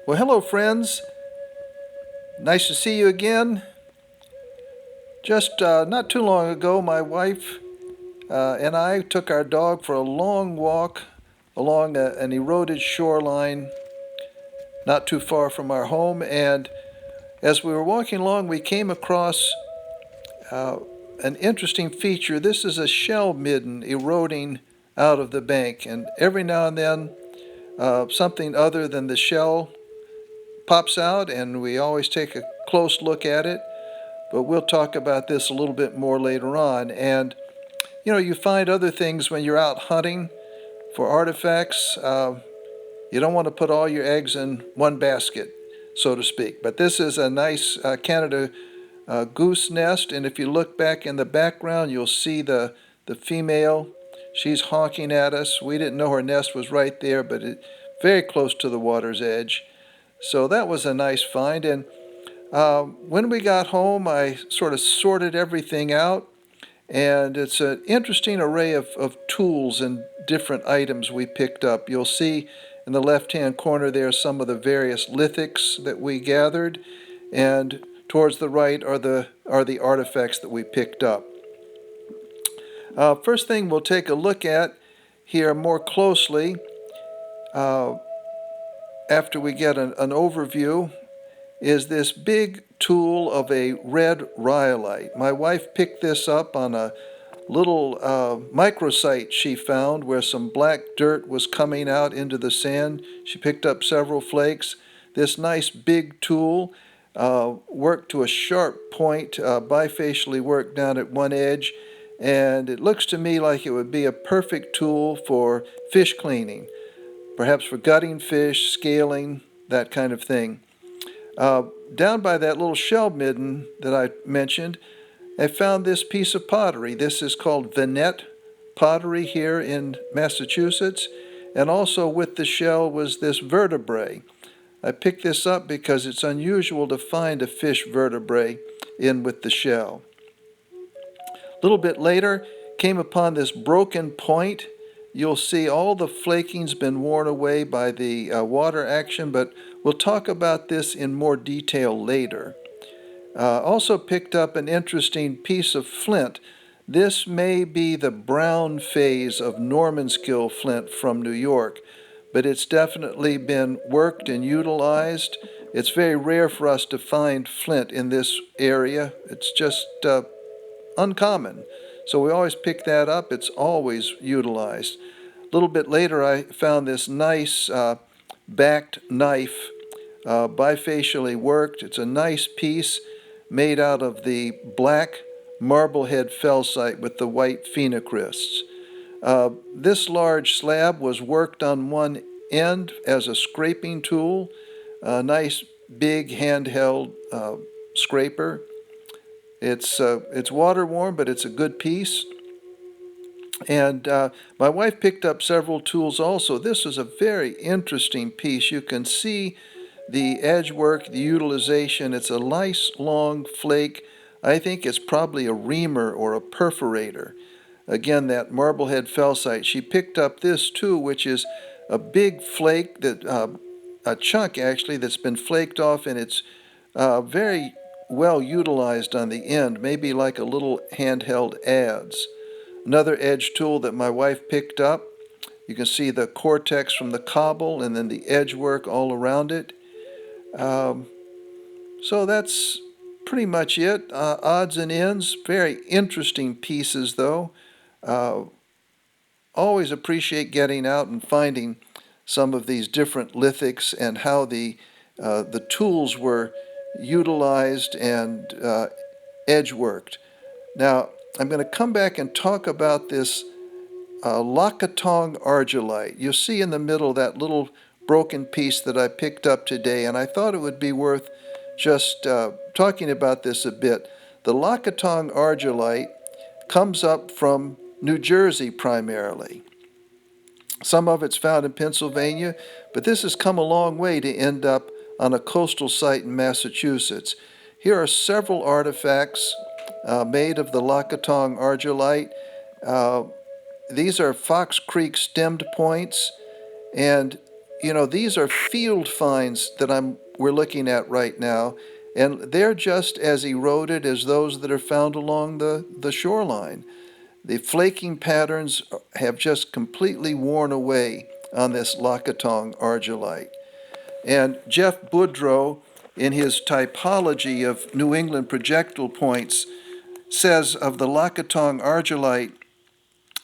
Well, hello, friends. Nice to see you again. Just not too long ago, my wife and I took our dog for a long walk along an eroded shoreline not too far from our home. And as we were walking along, we came across uh, an interesting feature. This is a shell midden eroding out of the bank. And every now and then, something other than the shell pops out, and we always take a close look at it. But we'll talk about this a little bit more later on. And you find other things when you're out hunting for artifacts. You don't want to put all your eggs in one basket, so to speak. But this is a nice Canada goose nest, and if you look back in the background, you'll see the female. She's honking at us. We didn't know her nest was right there, but very close to the water's edge. So that was a nice find. And when we got home, I sort of sorted everything out, and it's an interesting array of tools and different items we picked up. You'll see in the left-hand corner there some of the various lithics that we gathered, and towards the right are the artifacts that we picked up. First thing we'll take a look at here more closely uh, after we get an overview is this big tool of a red rhyolite. My wife picked this up on a little microsite she found where some black dirt was coming out into the sand. She picked up several flakes. This nice big tool worked to a sharp point, bifacially worked down at one edge, and it looks to me like it would be a perfect tool for fish cleaning, perhaps for gutting fish, scaling, that kind of thing. Down by that little shell midden that I mentioned, I found this piece of pottery. This is called Vinette pottery here in Massachusetts. And also with the shell was this vertebrae. I picked this up because it's unusual to find a fish vertebrae in with the shell. A little bit later, came upon this broken point. You'll see all the flaking's been worn away by the water action, but we'll talk about this in more detail later. Also picked up an interesting piece of flint. This may be the brown phase of Normanskill flint from New York, but it's definitely been worked and utilized. It's very rare for us to find flint in this area. It's just uncommon. So we always pick that up. It's always utilized. A little bit later, I found this nice backed knife, bifacially worked. It's a nice piece made out of the black marblehead felsite with the white phenocrysts. This large slab was worked on one end as a scraping tool, a nice big handheld scraper. It's water warm, but it's a good piece. And my wife picked up several tools also. This is a very interesting piece. You can see the edge work, the utilization. It's a nice long flake. I think it's probably a reamer or a perforator. Again, that marblehead felsite. She picked up this too, which is a big flake, a chunk actually that's been flaked off, and it's very well utilized on the end, maybe like a little handheld adze. Another edge tool that my wife picked up. You can see the cortex from the cobble and then the edge work all around it. So that's pretty much it. Odds and ends. Very interesting pieces, though. Uh, Always appreciate getting out and finding some of these different lithics and how the tools were utilized and edge worked. Now, I'm going to come back and talk about this Lakatong argillite. You'll see in the middle that little broken piece that I picked up today, and I thought it would be worth just talking about this a bit. The Lakatong argillite comes up from New Jersey primarily. Some of it's found in Pennsylvania, but this has come a long way to end up on a coastal site in Massachusetts. Here are several artifacts made of the Lakatong argillite. These are Fox Creek stemmed points, and these are field finds that we're looking at right now, and they're just as eroded as those that are found along the shoreline. The flaking patterns have just completely worn away on this Lakatong argillite. And Jeff Boudreau, in his typology of New England projectile points, says of the Lakatong argillite,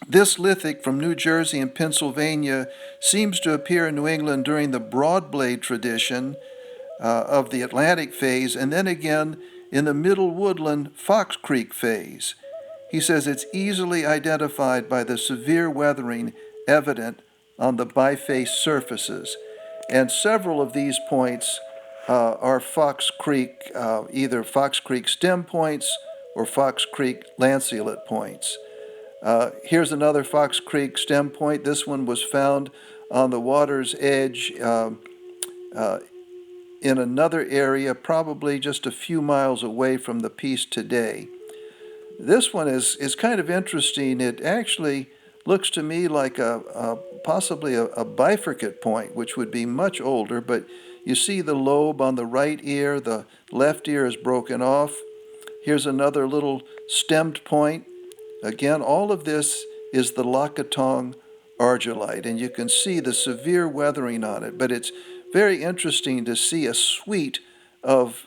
this lithic from New Jersey and Pennsylvania seems to appear in New England during the broadblade tradition of the Atlantic phase, and then again in the Middle Woodland Fox Creek phase. He says it's easily identified by the severe weathering evident on the biface surfaces. And several of these points are Fox Creek, either Fox Creek stem points or Fox Creek lanceolate points. Here's another Fox Creek stem point. This one was found on the water's edge in another area, probably just a few miles away from the piece today. This one is kind of interesting. It actually looks to me like possibly a bifurcate point, which would be much older, but you see the lobe on the right ear, the left ear is broken off. Here's another little stemmed point. Again, all of this is the Lakatong argillite, and you can see the severe weathering on it, but it's very interesting to see a suite of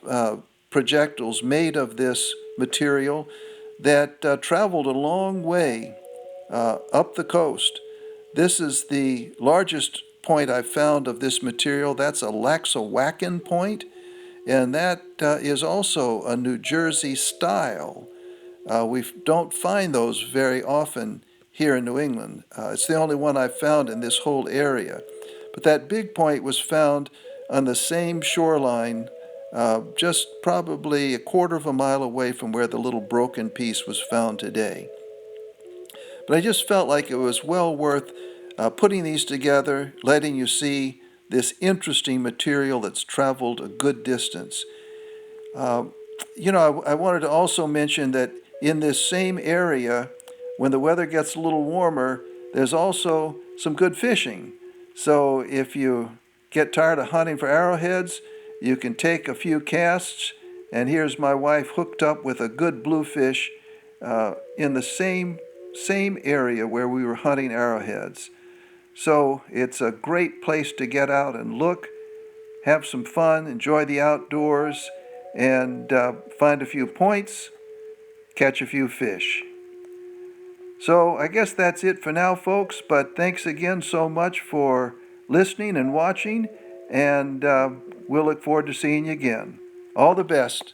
projectiles made of this material that traveled a long way up the coast. This is the largest point I've found of this material. That's a Laxawacken point, and that is also a New Jersey style. We don't find those very often here in New England. It's the only one I've found in this whole area. But that big point was found on the same shoreline, just probably a quarter of a mile away from where the little broken piece was found today. But I just felt like it was well worth putting these together, letting you see this interesting material that's traveled a good distance. I wanted to also mention that in this same area, when the weather gets a little warmer, there's also some good fishing. So if you get tired of hunting for arrowheads, you can take a few casts, and here's my wife hooked up with a good bluefish in the same area where we were hunting arrowheads. So it's a great place to get out and look, have some fun, enjoy the outdoors, and find a few points, catch a few fish. So I guess that's it for now, folks, but thanks again so much for listening and watching, and we'll look forward to seeing you again. All the best.